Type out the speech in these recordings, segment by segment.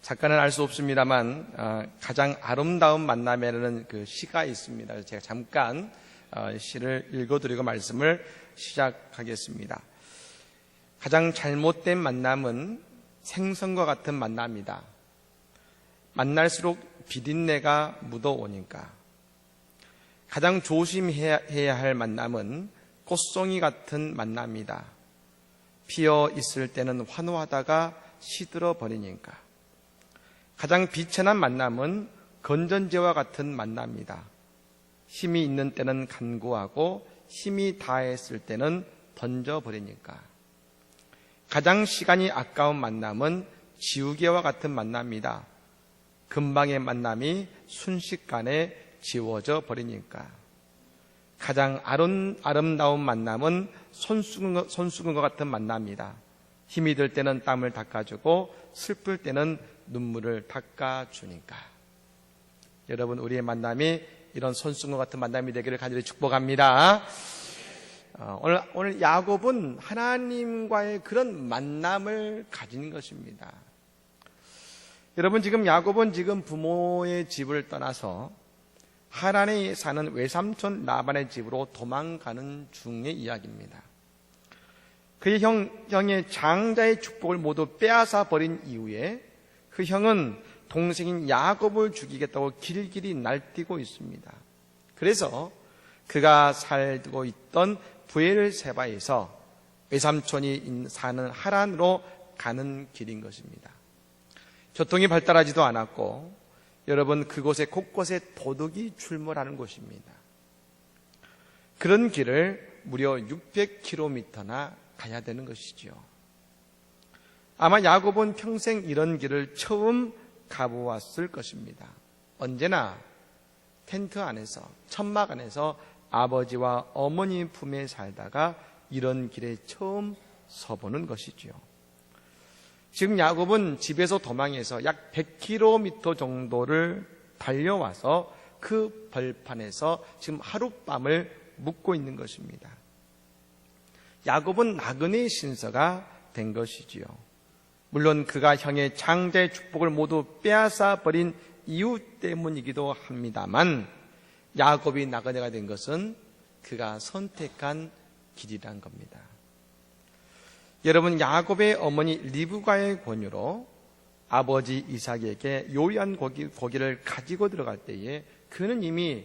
작가는 알 수 없습니다만 가장 아름다운 만남이라는 그 시가 있습니다. 제가 잠깐 시를 읽어드리고 말씀을 시작하겠습니다. 가장 잘못된 만남은 생선과 같은 만남이다. 만날수록 비린내가 묻어오니까. 가장 조심해야 할 만남은 꽃송이 같은 만남이다. 피어 있을 때는 환호하다가 시들어 버리니까. 가장 비천한 만남은 건전지와 같은 만남이다. 힘이 있는 때는 간구하고 힘이 다했을 때는 던져버리니까. 가장 시간이 아까운 만남은 지우개와 같은 만남이다. 금방의 만남이 순식간에 지워져 버리니까. 가장 아름다운 만남은 손수건과 같은 만남이다. 힘이 들 때는 땀을 닦아주고 슬플 때는 눈물을 닦아주니까. 여러분, 우리의 만남이 이런 손수건 같은 만남이 되기를 간절히 축복합니다. 오늘 야곱은 하나님과의 그런 만남을 가진 것입니다. 여러분, 지금 야곱은 지금 부모의 집을 떠나서 하란에 사는 외삼촌 라반의 집으로 도망가는 중의 이야기입니다. 그의 형의 장자의 축복을 모두 빼앗아 버린 이후에 그 형은 동생인 야곱을 죽이겠다고 길길이 날뛰고 있습니다. 그래서 그가 살고 있던 브엘세바에서 외삼촌이 사는 하란으로 가는 길인 것입니다. 교통이 발달하지도 않았고 여러분, 그곳에 곳곳에 도둑이 출몰하는 곳입니다. 그런 길을 무려 600km나 가야 되는 것이지요. 아마 야곱은 평생 이런 길을 처음 가보았을 것입니다. 언제나 텐트 안에서, 천막 안에서 아버지와 어머니 품에 살다가 이런 길에 처음 서보는 것이지요. 지금 야곱은 집에서 도망해서 약 100km 정도를 달려와서 그 벌판에서 지금 하룻밤을 묵고 있는 것입니다. 야곱은 나그네의 신세가 된 것이지요. 물론 그가 형의 장자의 축복을 모두 빼앗아 버린 이유 때문이기도 합니다만 야곱이 나그네가 된 것은 그가 선택한 길이란 겁니다. 여러분, 야곱의 어머니 리브가의 권유로 아버지 이삭에게 요리한 고기를 가지고 들어갈 때에 그는 이미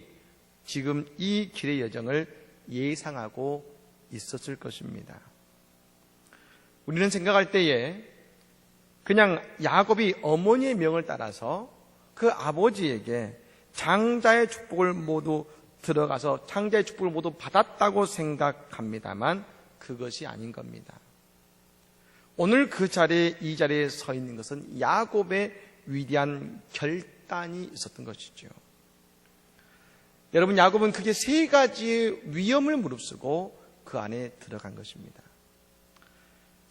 지금 이 길의 여정을 예상하고 있었을 것입니다. 우리는 생각할 때에 그냥 야곱이 어머니의 명을 따라서 그 아버지에게 장자의 축복을 모두 들어가서 장자의 축복을 모두 받았다고 생각합니다만 그것이 아닌 겁니다. 오늘 이 자리에 서 있는 것은 야곱의 위대한 결단이 있었던 것이죠. 여러분, 야곱은 크게 3가지의 위험을 무릅쓰고 그 안에 들어간 것입니다.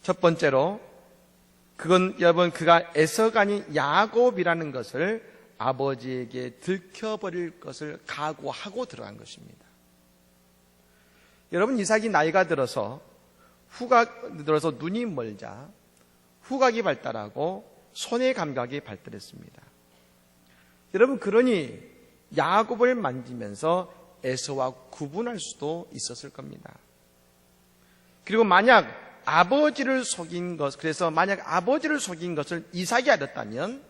첫 번째로 여러분, 그가 에서가 아닌 야곱이라는 것을 아버지에게 들켜버릴 것을 각오하고 들어간 것입니다. 여러분, 이삭이 나이가 들어서 눈이 멀자 후각이 발달하고 손의 감각이 발달했습니다. 여러분, 그러니 야곱을 만지면서 에서와 구분할 수도 있었을 겁니다. 그리고 만약 아버지를 속인 것을 이삭이 알았다면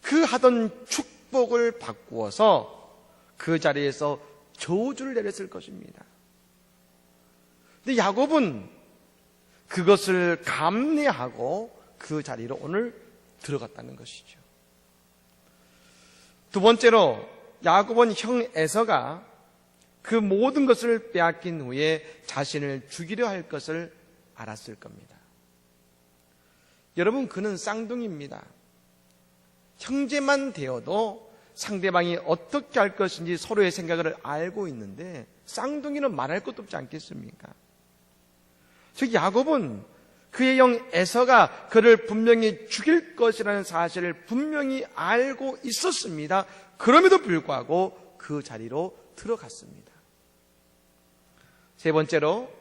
그 하던 축복을 바꾸어서 그 자리에서 저주를 내렸을 것입니다. 근데 야곱은 그것을 감내하고 그 자리로 오늘 들어갔다는 것이죠. 두 번째로 야곱은 형 에서가 그 모든 것을 빼앗긴 후에 자신을 죽이려 할 것을 알았을 겁니다. 여러분, 그는 쌍둥이입니다. 형제만 되어도 상대방이 어떻게 할 것인지 서로의 생각을 알고 있는데 쌍둥이는 말할 것도 없지 않겠습니까? 즉 야곱은 그의 형 에서가 그를 분명히 죽일 것이라는 사실을 분명히 알고 있었습니다. 그럼에도 불구하고 그 자리로 들어갔습니다. 세 번째로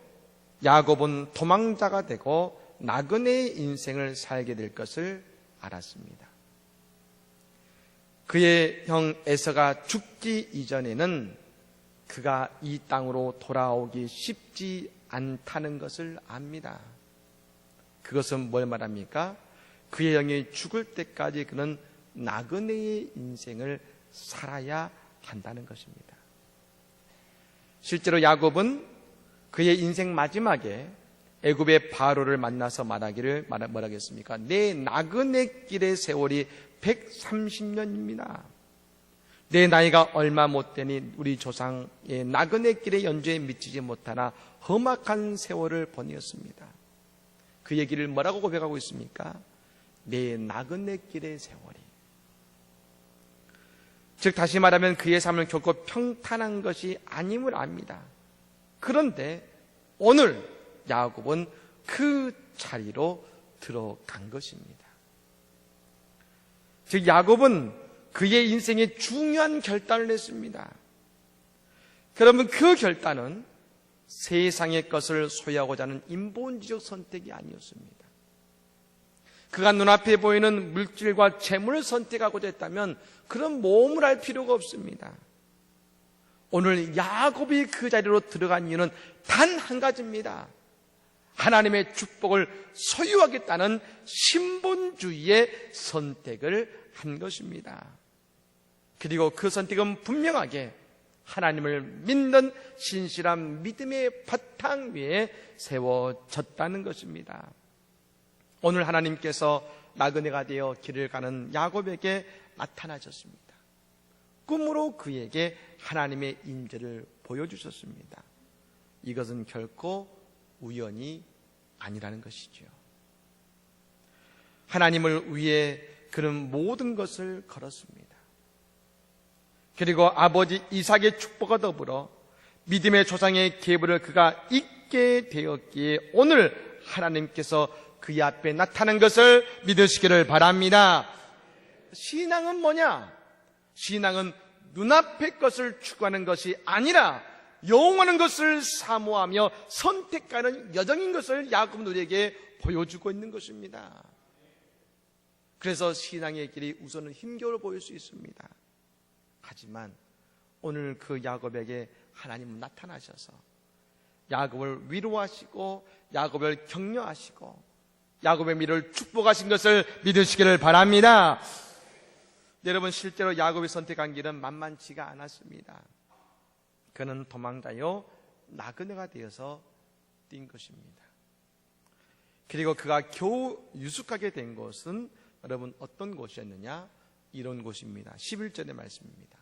야곱은 도망자가 되고 나그네의 인생을 살게 될 것을 알았습니다. 그의 형 에서가 죽기 이전에는 그가 이 땅으로 돌아오기 쉽지 않다는 것을 압니다. 그것은 뭘 말합니까? 그의 형이 죽을 때까지 그는 나그네의 인생을 살아야 한다는 것입니다. 실제로 야곱은 그의 인생 마지막에 애굽의 바로를 만나서 말하기를 뭐라겠습니까? 내 나그네 길의 세월이 130년입니다. 내 나이가 얼마 못 되니 우리 조상의 나그네 길의 연주에 미치지 못하나 험악한 세월을 보내었습니다. 그 얘기를 뭐라고 고백하고 있습니까? 내 나그네 길의 세월이. 즉 다시 말하면 그의 삶은 결코 평탄한 것이 아님을 압니다. 그런데 오늘 야곱은 그 자리로 들어간 것입니다. 즉 야곱은 그의 인생에 중요한 결단을 했습니다. 그러면 그 결단은 세상의 것을 소유하고자 하는 인본주의적 선택이 아니었습니다. 그가 눈앞에 보이는 물질과 재물을 선택하고자 했다면 그런 모험을 할 필요가 없습니다. 오늘 야곱이 그 자리로 들어간 이유는 단 한 가지입니다. 하나님의 축복을 소유하겠다는 신본주의의 선택을 한 것입니다. 그리고 그 선택은 분명하게 하나님을 믿는 신실한 믿음의 바탕 위에 세워졌다는 것입니다. 오늘 하나님께서 나그네가 되어 길을 가는 야곱에게 나타나셨습니다. 꿈으로 그에게 하나님의 인재를 보여주셨습니다. 이것은 결코 우연이 아니라는 것이죠. 하나님을 위해 그는 모든 것을 걸었습니다. 그리고 아버지 이삭의 축복과 더불어 믿음의 조상의 계보를 그가 잊게 되었기에 오늘 하나님께서 그의 앞에 나타난 것을 믿으시기를 바랍니다. 신앙은 뭐냐? 신앙은 눈앞의 것을 추구하는 것이 아니라 영원한 것을 사모하며 선택하는 여정인 것을 야곱은 우리에게 보여주고 있는 것입니다. 그래서 신앙의 길이 우선은 힘겨워 보일 수 있습니다. 하지만 오늘 그 야곱에게 하나님은 나타나셔서 야곱을 위로하시고 야곱을 격려하시고 야곱의 미래를 축복하신 것을 믿으시기를 바랍니다. 여러분, 실제로 야곱이 선택한 길은 만만치가 않았습니다. 그는 도망자요 나그네가 되어서 뛴 것입니다. 그리고 그가 겨우 유숙하게 된 곳은 여러분 어떤 곳이었느냐? 이런 곳입니다. 11절의 말씀입니다.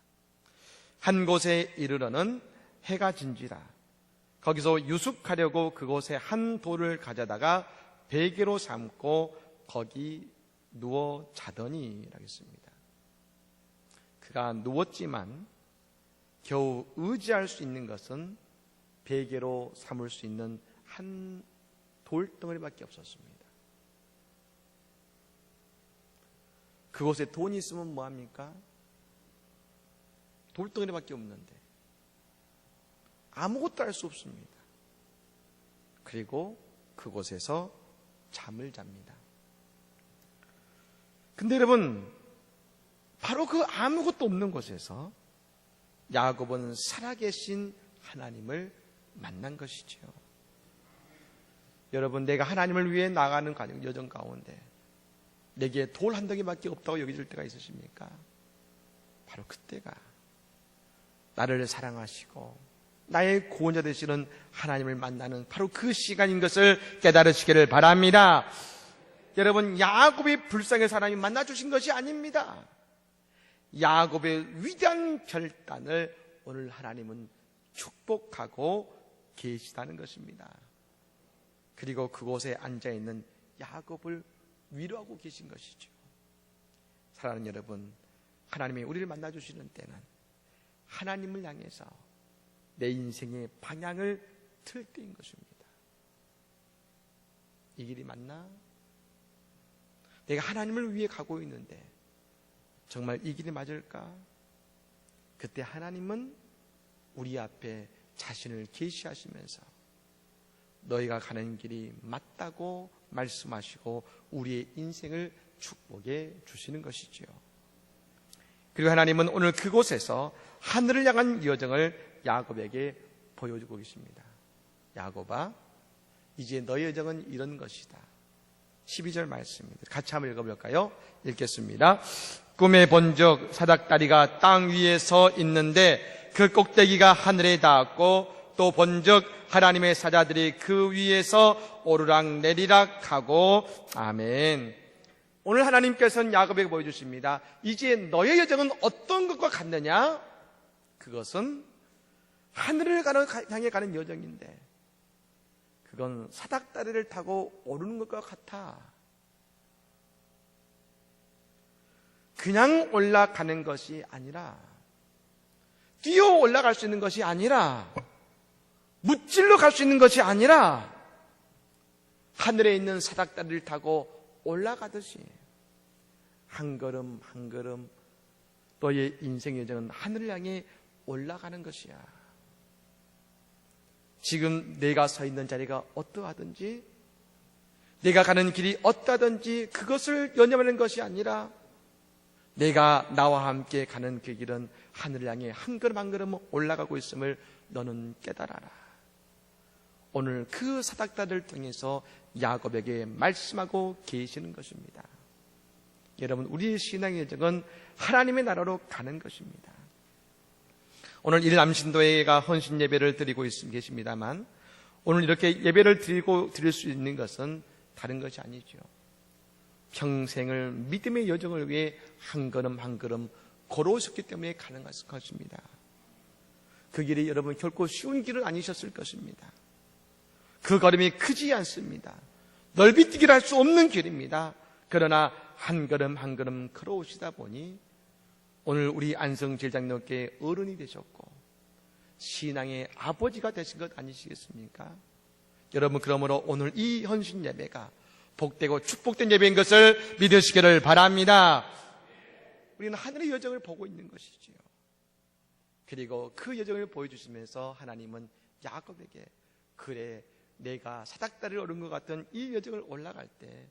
한 곳에 이르러는 해가 진지라. 거기서 유숙하려고 그곳에 한 돌을 가져다가 베개로 삼고 거기 누워 자더니 라겠습니다. 그가 누웠지만 겨우 의지할 수 있는 것은 베개로 삼을 수 있는 한 돌덩어리밖에 없었습니다. 그곳에 돈이 있으면 뭐합니까? 돌덩어리밖에 없는데 아무것도 할 수 없습니다. 그리고 그곳에서 잠을 잡니다. 근데 여러분, 바로 그 아무것도 없는 곳에서 야곱은 살아계신 하나님을 만난 것이죠. 여러분, 내가 하나님을 위해 나가는 여정 가운데 내게 돌 한 덩이밖에 없다고 여겨질 때가 있으십니까? 바로 그때가 나를 사랑하시고 나의 구원자 되시는 하나님을 만나는 바로 그 시간인 것을 깨달으시기를 바랍니다. 여러분, 야곱이 불쌍히 사람이 만나주신 것이 아닙니다. 야곱의 위대한 결단을 오늘 하나님은 축복하고 계시다는 것입니다. 그리고 그곳에 앉아있는 야곱을 위로하고 계신 것이죠. 사랑하는 여러분, 하나님이 우리를 만나주시는 때는 하나님을 향해서 내 인생의 방향을 틀 때인 것입니다. 이 길이 맞나? 내가 하나님을 위해 가고 있는데 정말 이 길이 맞을까? 그때 하나님은 우리 앞에 자신을 계시하시면서 너희가 가는 길이 맞다고 말씀하시고 우리의 인생을 축복해 주시는 것이지요. 그리고 하나님은 오늘 그곳에서 하늘을 향한 여정을 야곱에게 보여주고 계십니다. 야곱아, 이제 너의 여정은 이런 것이다. 12절 말씀입니다. 같이 한번 읽어볼까요? 읽겠습니다. 꿈에 본즉 사닥다리가 땅 위에 서 있는데 그 꼭대기가 하늘에 닿았고, 또 본즉 하나님의 사자들이 그 위에서 오르락 내리락 하고. 아멘. 오늘 하나님께서는 야곱에게 보여주십니다. 이제 너의 여정은 어떤 것과 같느냐? 그것은 하늘을 향해 가는 여정인데, 그건 사닥다리를 타고 오르는 것과 같아. 그냥 올라가는 것이 아니라, 뛰어 올라갈 수 있는 것이 아니라, 무찔러 갈 수 있는 것이 아니라, 하늘에 있는 사닥다리를 타고 올라가듯이 한 걸음 한 걸음 너의 인생 여정은 하늘을 향해 올라가는 것이야. 지금 내가 서 있는 자리가 어떠하든지, 내가 가는 길이 어떠하든지 그것을 연연하는 것이 아니라, 내가 나와 함께 가는 그 길은 하늘을 향해 한 걸음 한 걸음 올라가고 있음을 너는 깨달아라. 오늘 그 사닥다리를 통해서 야곱에게 말씀하고 계시는 것입니다. 여러분, 우리의 신앙의 여정은 하나님의 나라로 가는 것입니다. 오늘 일남신도회가 헌신 예배를 드리고 계십니다만, 오늘 이렇게 예배를 드릴 수 있는 것은 다른 것이 아니죠. 평생을 믿음의 여정을 위해 한 걸음 한 걸음 걸어오셨기 때문에 가능한 것입니다. 그 길이 여러분 결코 쉬운 길은 아니셨을 것입니다. 그 걸음이 크지 않습니다. 넓이 뛰기를 할 수 없는 길입니다. 그러나 한 걸음 한 걸음 걸어오시다 보니 오늘 우리 안성제일장님께 어른이 되셨고 신앙의 아버지가 되신 것 아니시겠습니까? 여러분, 그러므로 오늘 이 헌신 예배가 복되고 축복된 예배인 것을 믿으시기를 바랍니다. 우리는 하늘의 여정을 보고 있는 것이지요. 그리고 그 여정을 보여주시면서 하나님은 야곱에게, 그래, 내가 사닥다리를 오른 것 같은 이 여정을 올라갈 때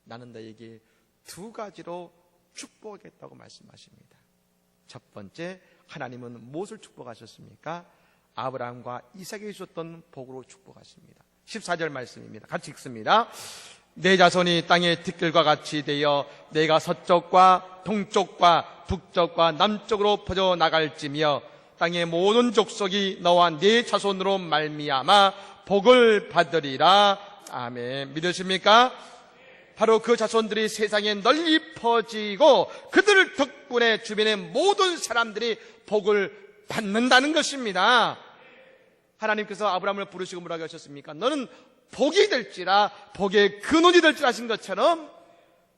나는 너에게 두 가지로 축복하겠다고 말씀하십니다. 첫 번째, 하나님은 무엇을 축복하셨습니까? 아브라함과 이삭에게 주셨던 복으로 축복하십니다. 14절 말씀입니다. 같이 읽습니다. 내 자손이 땅의 티끌과 같이 되어 내가 서쪽과 동쪽과 북쪽과 남쪽으로 퍼져나갈지며 땅의 모든 족속이 너와 네 자손으로 말미암아 복을 받으리라. 아멘. 믿으십니까? 바로 그 자손들이 세상에 널리 퍼지고 그들 덕분에 주변의 모든 사람들이 복을 받는다는 것입니다. 하나님께서 아브라함을 부르시고 뭐라고 하셨습니까? 너는 복이 될지라, 복의 근원이 될지라 하신 것처럼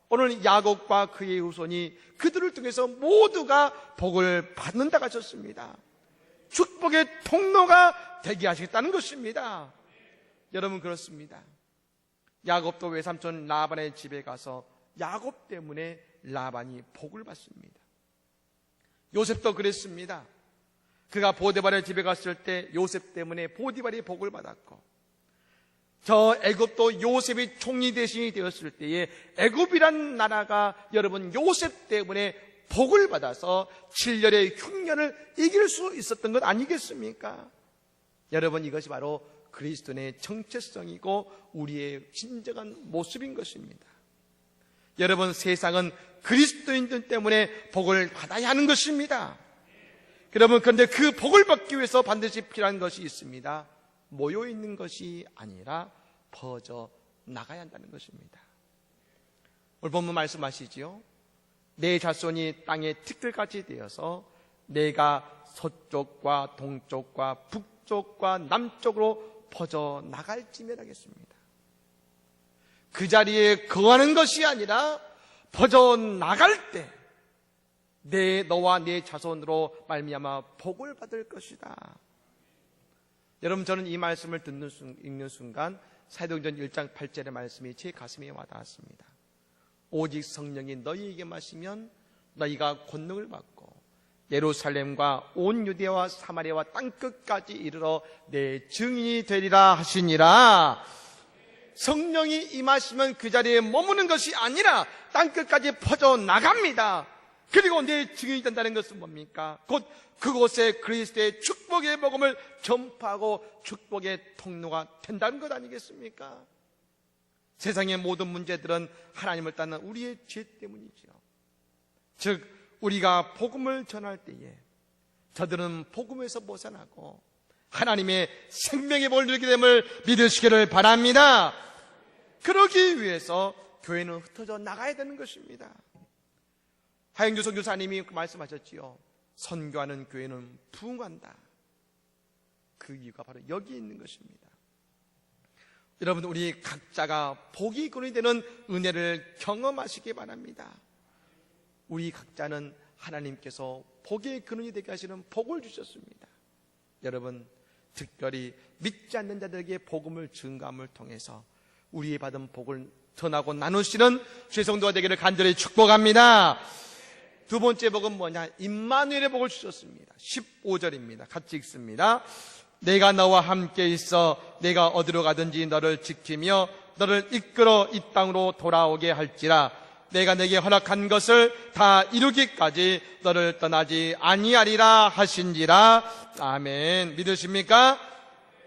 오늘 야곱과 그의 후손이 그들을 통해서 모두가 복을 받는다고 하셨습니다. 축복의 통로가 되게 하시겠다는 것입니다. 여러분, 그렇습니다. 야곱도 외삼촌 라반의 집에 가서 야곱 때문에 라반이 복을 받습니다. 요셉도 그랬습니다. 그가 보디발의 집에 갔을 때 요셉 때문에 보디발이 복을 받았고, 저 애굽도 요셉이 총리 대신이 되었을 때에 애굽이란 나라가 여러분 요셉 때문에 복을 받아서 7년의 흉년을 이길 수 있었던 것 아니겠습니까? 여러분, 이것이 바로 그리스도인의 정체성이고 우리의 진정한 모습인 것입니다. 여러분, 세상은 그리스도인들 때문에 복을 받아야 하는 것입니다. 여러분, 그런데 그 복을 받기 위해서 반드시 필요한 것이 있습니다. 모여 있는 것이 아니라 퍼져 나가야 한다는 것입니다. 오늘 본문 말씀하시지요. 내 자손이 땅의 티끌같이 되어서 내가 서쪽과 동쪽과 북쪽과 남쪽으로 퍼져 나갈지면하겠습니다. 그 자리에 거하는 것이 아니라 퍼져 나갈 때 너와 내 자손으로 말미암아 복을 받을 것이다. 여러분, 저는 이 말씀을 읽는 순간 사도행전 1장 8절의 말씀이 제 가슴에 와닿았습니다. 오직 성령이 너희에게 마시면 너희가 권능을 받고 예루살렘과 온 유대와 사마리아와 땅끝까지 이르러 내 증인이 되리라 하시니라. 성령이 임하시면 그 자리에 머무는 것이 아니라 땅끝까지 퍼져 나갑니다. 그리고 내 증인이 된다는 것은 뭡니까? 곧 그곳에 그리스도의 축복의 복음을 전파하고 축복의 통로가 된다는 것 아니겠습니까? 세상의 모든 문제들은 하나님을 떠난 우리의 죄 때문이죠. 즉 우리가 복음을 전할 때에 저들은 복음에서 벗어나고 하나님의 생명의 복을 누리게 됨을 믿으시기를 바랍니다. 그러기 위해서 교회는 흩어져 나가야 되는 것입니다. 하영주 선교사님이 말씀하셨지요. 선교하는 교회는 부흥한다. 그 이유가 바로 여기 있는 것입니다. 여러분, 우리 각자가 복이 근원이 되는 은혜를 경험하시기 바랍니다. 우리 각자는 하나님께서 복의 근원이 되게 하시는 복을 주셨습니다. 여러분, 특별히 믿지 않는 자들에게 복음을 증거함을 통해서 우리의 받은 복을 전하고 나누시는 주의 성도가 되기를 간절히 축복합니다. 두 번째 복은 뭐냐? 임마누엘의 복을 주셨습니다. 15절입니다. 같이 읽습니다. 내가 너와 함께 있어 내가 어디로 가든지 너를 지키며 너를 이끌어 이 땅으로 돌아오게 할지라. 내가 내게 허락한 것을 다 이루기까지 너를 떠나지 아니하리라 하신지라. 아멘. 믿으십니까?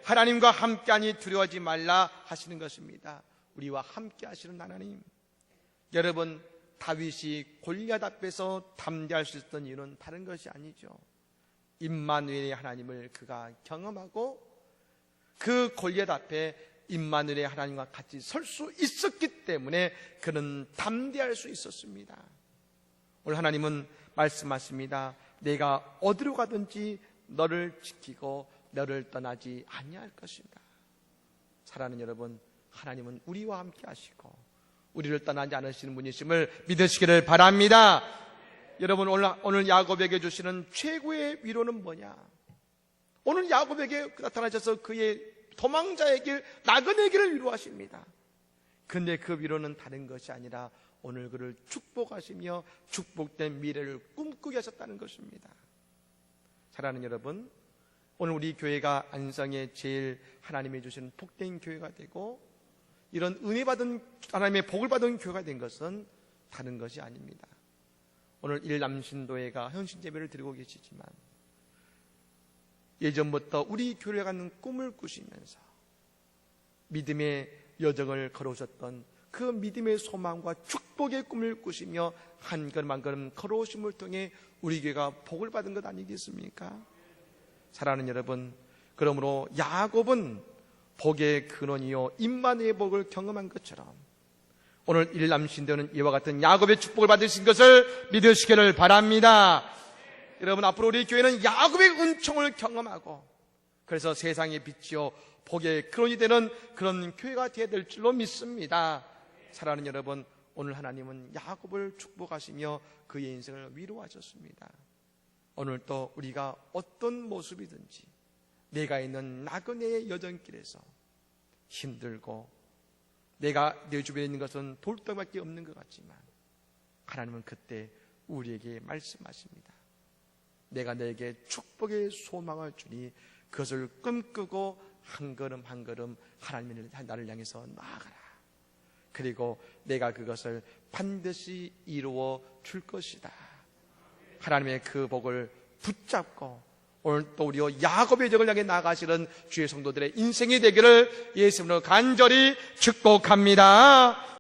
하나님과 함께하니 두려워하지 말라 하시는 것입니다. 우리와 함께 하시는 하나님. 여러분, 다윗이 골리앗 앞에서 담대할 수 있었던 이유는 다른 것이 아니죠. 임마누엘의 하나님을 그가 경험하고 그 골리앗 앞에 임마누엘의 하나님과 같이 설 수 있었기 때문에 그는 담대할 수 있었습니다. 오늘 하나님은 말씀하십니다. 내가 어디로 가든지 너를 지키고 너를 떠나지 아니할 것이다. 사랑하는 여러분, 하나님은 우리와 함께 하시고 우리를 떠나지 않으시는 분이심을 믿으시기를 바랍니다. 여러분, 오늘 야곱에게 주시는 최고의 위로는 뭐냐? 오늘 야곱에게 나타나셔서 그의 도망자의 길, 나그네 길을 위로하십니다. 근데 그 위로는 다른 것이 아니라 오늘 그를 축복하시며 축복된 미래를 꿈꾸게 하셨다는 것입니다. 사랑하는 여러분, 오늘 우리 교회가 안성에 제일 하나님이 주신 복된 교회가 되고 이런 은혜 받은 하나님의 복을 받은 교회가 된 것은 다른 것이 아닙니다. 오늘 일남신도회가 헌신제배를 드리고 계시지만 예전부터 우리 교회에 가는 꿈을 꾸시면서 믿음의 여정을 걸어오셨던 그 믿음의 소망과 축복의 꿈을 꾸시며 한 걸음 한 걸음 걸어오심을 통해 우리 교회가 복을 받은 것 아니겠습니까? 사랑하는 여러분, 그러므로 야곱은 복의 근원이요 임마누엘의 복을 경험한 것처럼 오늘 일남신도는 이와 같은 야곱의 축복을 받으신 것을 믿으시기를 바랍니다. 여러분, 앞으로 우리 교회는 야곱의 은총을 경험하고 그래서 세상의 빛이요 복의 근원이 되는 그런 교회가 되어야 될 줄로 믿습니다. 사랑하는 여러분, 오늘 하나님은 야곱을 축복하시며 그의 인생을 위로하셨습니다. 오늘 또 우리가 어떤 모습이든지 내가 있는 나그네의 여정길에서 힘들고 내가 내 주변에 있는 것은 돌덩이밖에 없는 것 같지만 하나님은 그때 우리에게 말씀하십니다. 내가 너에게 축복의 소망을 주니 그것을 꿈꾸고 한 걸음 한 걸음 하나님의 나를 향해서 나아가라. 그리고 내가 그것을 반드시 이루어 줄 것이다. 하나님의 그 복을 붙잡고 오늘 또 우리와 야곱의 적을 향해 나가시는 주의 성도들의 인생이 되기를 예수님으로 간절히 축복합니다.